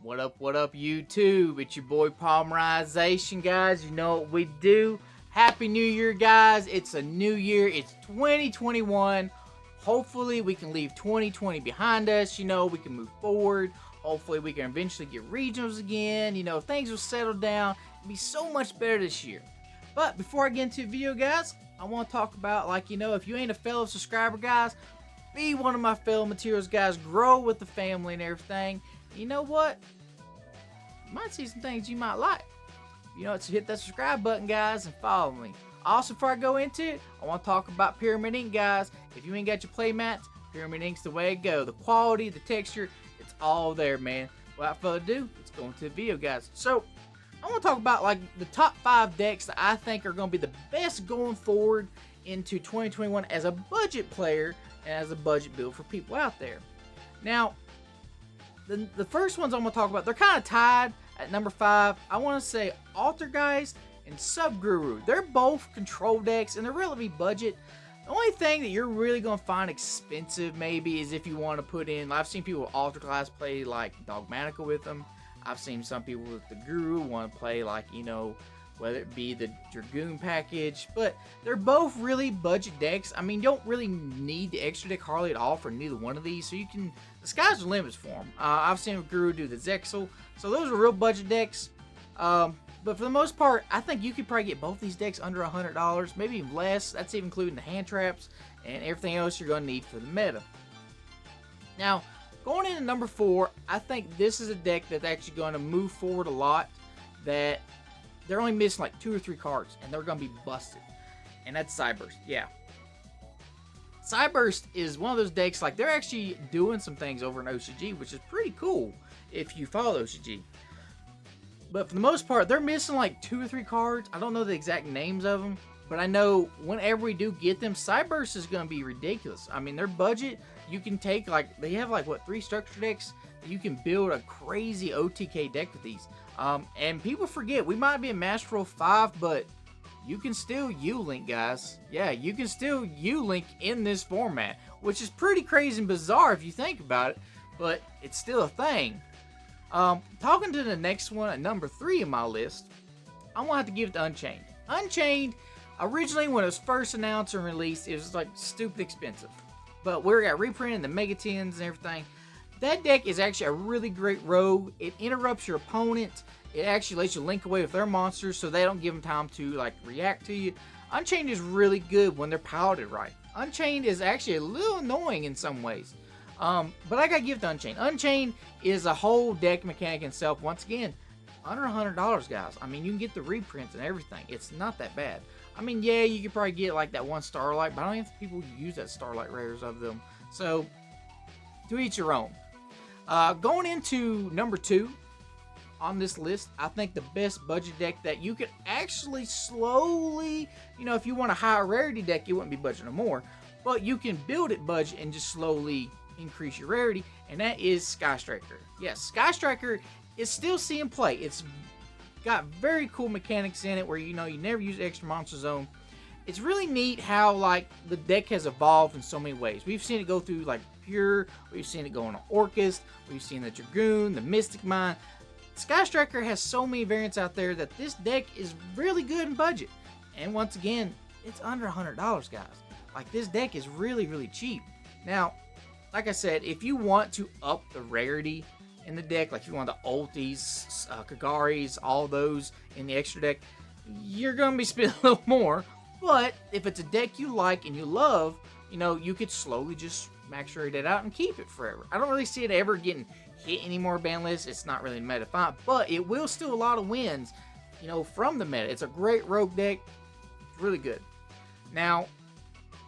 What up, YouTube? It's your boy Polymerization, guys. You know what we do. Happy New Year, guys. It's a new year. It's 2021. Hopefully, we can leave 2020 behind us. You know, we can move forward. Hopefully, we can eventually get regionals again. You know, things will settle down and be so much better this year. But before I get into the video, guys, I want to talk about, like, you know, if you ain't a fellow subscriber, guys, be one of my fellow materials, guys. Grow with the family and everything. You know what? You might see some things you might like. You know, so hit that subscribe button, guys, and follow me. Also, before I go into it, I want to talk about Pyramid Ink, guys. If you ain't got your play mats, Pyramid Ink's the way to go. The quality, the texture, it's all there, man. Without further ado, let's go into the video, guys. So, I want to talk about, like, the top 5 decks that I think are going to be the best going forward into 2021 as a budget player and as a budget build for people out there. Now, the first ones I'm going to talk about, they're kind of tied at number 5. I want to say Altergeist and Subguru. They're both control decks and they're relatively budget. The only thing that you're really going to find expensive maybe is if you want to put in, I've seen people with Altergeist play like Dogmatica with them. I've seen some people with the Guru want to play like, you know, whether it be the Dragoon package, but they're both really budget decks. I mean, you don't really need the extra deck hardly at all for neither one of these, so you can, the sky's the limit for them. I've seen Guru do the Zexal, so those are real budget decks. But for the most part, I think you could probably get both these decks under $100, maybe even less. That's even including the hand traps and everything else you're going to need for the meta. Now, going into number 4, I think this is a deck that's actually going to move forward a lot, that they're only missing like 2 or 3 cards, and they're going to be busted. And that's Cyburst, yeah. Cyburst is one of those decks, like, they're actually doing some things over in OCG, which is pretty cool if you follow OCG. But for the most part, they're missing like 2 or 3 cards. I don't know the exact names of them, but I know whenever we do get them, Cyburst is going to be ridiculous. I mean, their budget, you can take, like, they have like, what, 3 structure decks? You can build a crazy OTK deck with these. And people forget, we might be in Master Roll 5, but you can still U-Link, guys. Yeah, you can still U-Link in this format, which is pretty crazy and bizarre if you think about it, but it's still a thing. Talking to the next one, at number 3 in my list, I'm gonna have to give it to Unchained. Unchained, originally when it was first announced and released, it was like stupid expensive. But we got reprinted the Mega 10s and everything. That deck is actually a really great rogue. It interrupts your opponent. It actually lets you link away with their monsters so they don't give them time to like react to you. Unchained is really good when they're piloted right. Unchained is actually a little annoying in some ways. But I gotta give it to Unchained. Unchained is a whole deck mechanic in itself. Once again, under $100, guys. I mean, you can get the reprints and everything. It's not that bad. I mean, yeah, you could probably get like that one Starlight, but I don't think people use that Starlight rares of them. So, to each your own. Going into number 2 on this list, I think the best budget deck that you could actually slowly, you know, if you want a higher rarity deck, you wouldn't be budgeting more, but you can build it budget and just slowly increase your rarity, and that is Skystriker. Yes, Skystriker is still seeing play. It's got very cool mechanics in it where, you know, you never use extra monster zone. It's really neat how, like, the deck has evolved in so many ways. We've seen it go through, like, Pure. We've seen it go on Orcust. We've seen the Dragoon, the Mystic Mine. Skystriker has so many variants out there that this deck is really good in budget. And once again, it's under $100, guys. Like, this deck is really, really cheap. Now, like I said, if you want to up the rarity in the deck, like if you want the Ultis, Kagaris, all those in the extra deck, you're going to be spending a little more. But if it's a deck you like and you love, you know, you could slowly just max rate it out and keep it forever. I don't really see it ever getting hit anymore ban lists. It's not really meta fine, but it will still a lot of wins, you know, from the meta. It's a great rogue deck. It's really good. Now,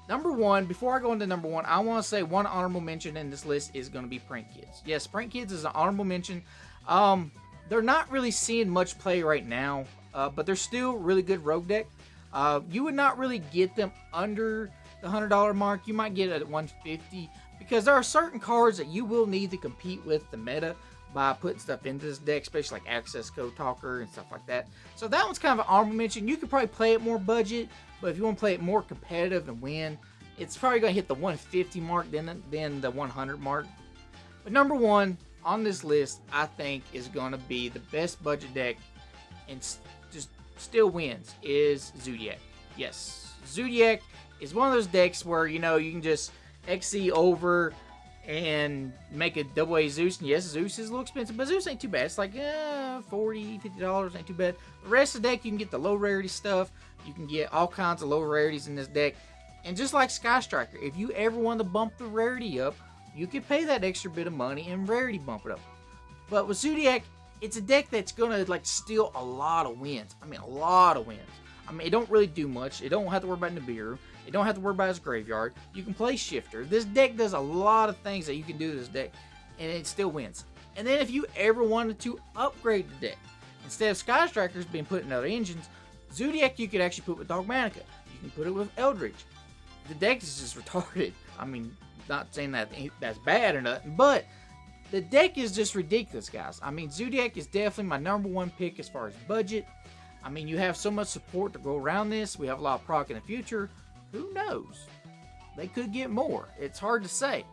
number 1, before I go into number 1, I want to say one honorable mention in this list is going to be Prank Kids. Yes, Prank Kids is an honorable mention. They're not really seeing much play right now, but they're still really good rogue deck. You would not really get them under the $100 mark. You might get it at $150 because there are certain cards that you will need to compete with the meta by putting stuff into this deck, especially like Access Code Talker and stuff like that. So that one's kind of an honorable mention. You could probably play it more budget, but if you want to play it more competitive and win, it's probably going to hit the 150 mark than the 100 mark. But number 1, on this list I think is going to be the best budget deck and just still wins is Zodiac. Yes, Zodiac is one of those decks where, you know, you can just XC over and make a double A Zeus. And yes, Zeus is a little expensive, but Zeus ain't too bad. It's like $40, $50, ain't too bad. The rest of the deck, you can get the low rarity stuff. You can get all kinds of low rarities in this deck. And just like Skystriker, if you ever want to bump the rarity up, you can pay that extra bit of money and rarity bump it up. But with Zodiac, it's a deck that's gonna like steal a lot of wins. I mean, a lot of wins. I mean, it don't really do much. It don't have to worry about Nibiru. It don't have to worry about his graveyard. You can play Shifter. This deck does a lot of things that you can do to this deck, and it still wins. And then if you ever wanted to upgrade the deck, instead of Sky Strikers being put in other engines, Zodiac you could actually put with Dogmanica. You can put it with Eldritch. The deck is just retarded. I mean, not saying that that's bad or nothing, but the deck is just ridiculous, guys. I mean, Zodiac is definitely my #1 pick as far as budget. I mean, you have so much support to go around this. We have a lot of proc in the future. Who knows? They could get more. It's hard to say.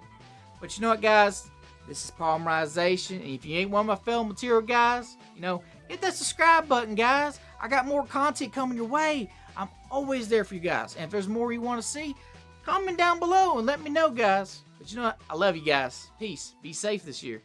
But you know what, guys? This is Polymerization. And if you ain't one of my fellow material guys, you know, hit that subscribe button, guys. I got more content coming your way. I'm always there for you guys. And if there's more you want to see, comment down below and let me know, guys. But you know what? I love you guys. Peace. Be safe this year.